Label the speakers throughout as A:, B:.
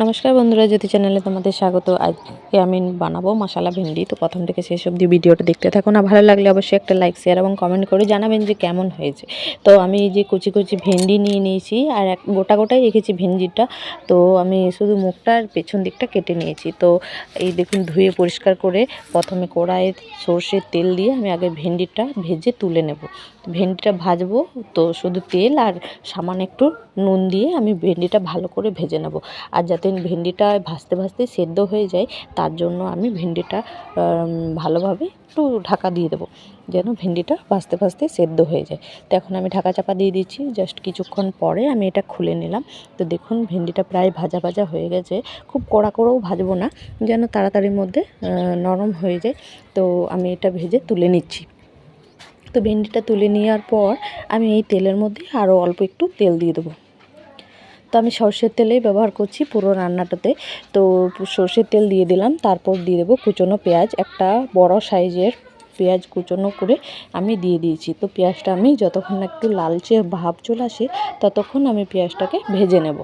A: নমস্কার বন্ধুরা, জ্যোতি চ্যানেলে তোমাদের স্বাগত। আজকে আমি বানাবো মশলা ভেন্ডি। তো প্রথম থেকে শেষ অবধি ভিডিওটা দেখতে থাকুন। আর ভালো লাগলে অবশ্যই একটা লাইক, শেয়ার এবং কমেন্ট করে জানাবেন যে কেমন হয়েছে। তো আমি এই যে কুচি কুচি ভেন্ডি নিয়ে নিয়েছি, আর গোটা গোটাই রেখেছি ভেন্ডিটা। তো আমি শুধু মুখটা আর পেছন দিকটা কেটে নিয়েছি। তো এই দেখুন, ধুয়ে পরিষ্কার করে প্রথমে কড়াইয়ে সর্ষের তেল দিয়ে আমি আগে ভেন্ডিটা ভেজে তুলে নেব। ভেন্ডিটা ভাজবো, তো শুধু তেল আর সামান্য একটু নুন দিয়ে আমি ভেন্ডিটা ভালো করে ভেজে নেব। আর যাতে ভেন্ডিটা ভাজতে ভাজতে সেদ্ধ হয়ে যায়, তার জন্য আমি ভেন্ডিটা ভালোভাবে একটু ঢাকা দিয়ে দেবো, যেন ভেন্ডিটা ভাজতে ভাজতে সেদ্ধ হয়ে যায়। তো এখন আমি ঢাকা চাপা দিয়ে দিচ্ছি। জাস্ট কিছুক্ষণ পরে আমি এটা খুলে নিলাম। তো দেখুন, ভেন্ডিটা প্রায় ভাজা ভাজা হয়ে গেছে। খুব কড়া করেও ভাজবো না, যেন তাড়াতাড়ির মধ্যে নরম হয়ে যায়। তো আমি এটা ভেজে তুলে নিচ্ছি। তো ভেন্ডিটা তুলে নেওয়ার পর আমি এই তেলের মধ্যে আরও অল্প একটু তেল দিয়ে দেবো। তো আমি সর্ষের তেলেই ব্যবহার করছি পুরো রান্নাটাতে। তো সর্ষের তেল দিয়ে দিলাম, তারপর দিয়ে দেবো কুচনো পেঁয়াজ। একটা বড় সাইজের পেঁয়াজ কুচনো করে আমি দিয়ে দিয়েছি। তো পেঁয়াজটা আমি যতক্ষণ না একটু লালচে ভাব চলে আসে, ততক্ষণ আমি পেঁয়াজটাকে ভেজে নেব।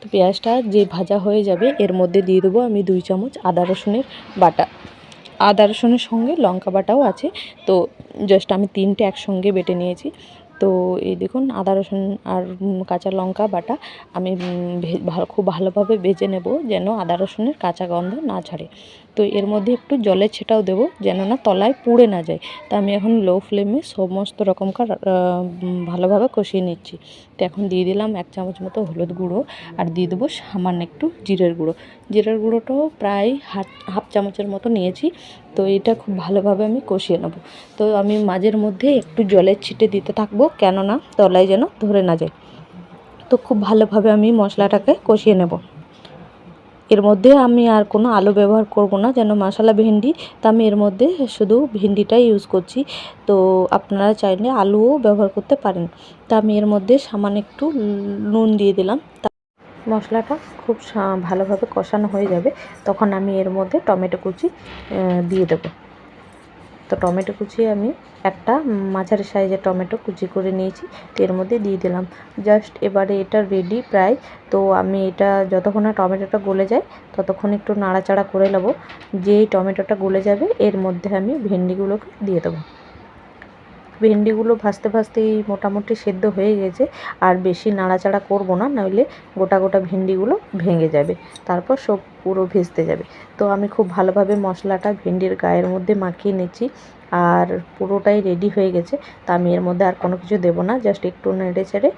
A: তো পেঁয়াজটা যে ভাজা হয়ে যাবে, এর মধ্যে দিয়ে দেবো আমি 2 চামচ আদা রসুনের বাটা। আদা রসুনের সঙ্গে লঙ্কা বাটাও আছে। তো জাস্ট আমি 3টে একসঙ্গে বেটে নিয়েছি। তো এই দেখুন, আদা রসুন আর কাঁচা লঙ্কা বাটা আমি খুব ভালোভাবে ভেজে নেব, যেন আদা রসুনের কাঁচা গন্ধ না ছাড়ে। তো এর মধ্যে একটু জলের ছেটাও দেবো, যেন না তলায় পুড়ে না যায়। তো আমি এখন লো ফ্লেমে সমস্ত রকমকার ভালোভাবে কষিয়ে নিচ্ছি। তো এখন দিয়ে দিলাম 1 চামচ মতো হলুদ গুঁড়ো, আর দিয়ে দেবো সামান্য একটু জিরের গুঁড়ো। জিরের গুঁড়োটাও প্রায় হাফ চামচের মতো নিয়েছি। তো এটা খুব ভালোভাবে আমি কষিয়ে নেব। তো আমি মাঝের মধ্যে একটু জলের ছিটে দিতে থাকবো, কেননা তলায় যেন ধরে না যায়। তো খুব ভালোভাবে আমি মশলাটাকে কষিয়ে নেব। এর মধ্যে আমি আর কোনো আলু ব্যবহার করব না, যেন মশলা ভেন্ডি। তো আমি এর মধ্যে শুধু ভেন্ডিটাই ইউজ করছি। তো আপনারা চাইলে আলুও ব্যবহার করতে পারেন। তা আমি এর মধ্যে সামান্য একটু নুন দিয়ে দিলাম। মশলাটা খুব ভালোভাবে কষানো হয়ে যাবে, তখন আমি এর মধ্যে টমেটো কুচি দিয়ে দেবো। তো টমেটো কুচি আমি একটা মাঝারি সাইজের টমেটো কুচি করে নিয়েছি, তো এর মধ্যে দিয়ে দিলাম। জাস্ট এবারে এটা রেডি প্রায়। তো আমি এটা যতক্ষণ না টমেটোটা গলে যায়, ততক্ষণ একটু নাড়াচাড়া করে নেব। যেই টমেটোটা গলে যাবে, এর মধ্যে আমি ভেন্ডিগুলোকে দিয়ে দেবো। ভেন্ডিগুলো ভাজতে ভাজতেই মোটামুটি সেদ্ধ হয়ে গেছে। আর বেশি নাড়াচাড়া করব না, নইলে গোটা গোটা ভেন্ডিগুলো ভেঙে যাবে, তারপর সব পুরো ভেস্তে যাবে। তো আমি খুব ভালোভাবে মশলাটা ভেন্ডির গায়ের মধ্যে মাখিয়ে নিচ্ছি, আর পুরোটাই রেডি হয়ে গেছে। তা আমি এর মধ্যে আর কোনো কিছু দেবো না, জাস্ট একটু নেড়ে চেড়ে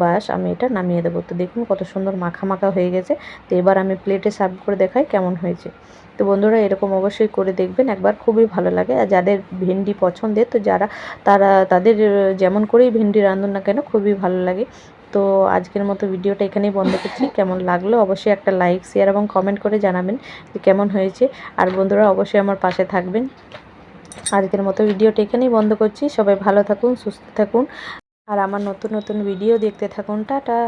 A: বাস আমি এটা নামিয়ে দেবো। তো দেখুন কত সুন্দর মাখা মাখা হয়ে গেছে। তো এবার আমি প্লেটে সার্ভ করে দেখাই কেমন হয়েছে। তো বন্ধুরা, এরকম অবশ্যই করে দেখবেন একবার, খুবই ভালো লাগে। আর যাদের ভেন্ডি পছন্দের, তো তাদের যেমন করেই ভেন্ডি রাঁধুন না কেন, খুবই ভালো লাগে। তো আজকের মতো ভিডিওটা এখানেই বন্ধ করছি। কেমন লাগলো অবশ্যই একটা লাইক, শেয়ার এবং কমেন্ট করে জানাবেন যে কেমন হয়েছে। আর বন্ধুরা, অবশ্যই আমার পাশে থাকবেন। আজকের মতো ভিডিওটা এখানেই বন্ধ করছি। সবাই ভালো থাকুন, সুস্থ থাকুন, আর আমার নতুন নতুন ভিডিও দেখতে থাকুন। টাটা।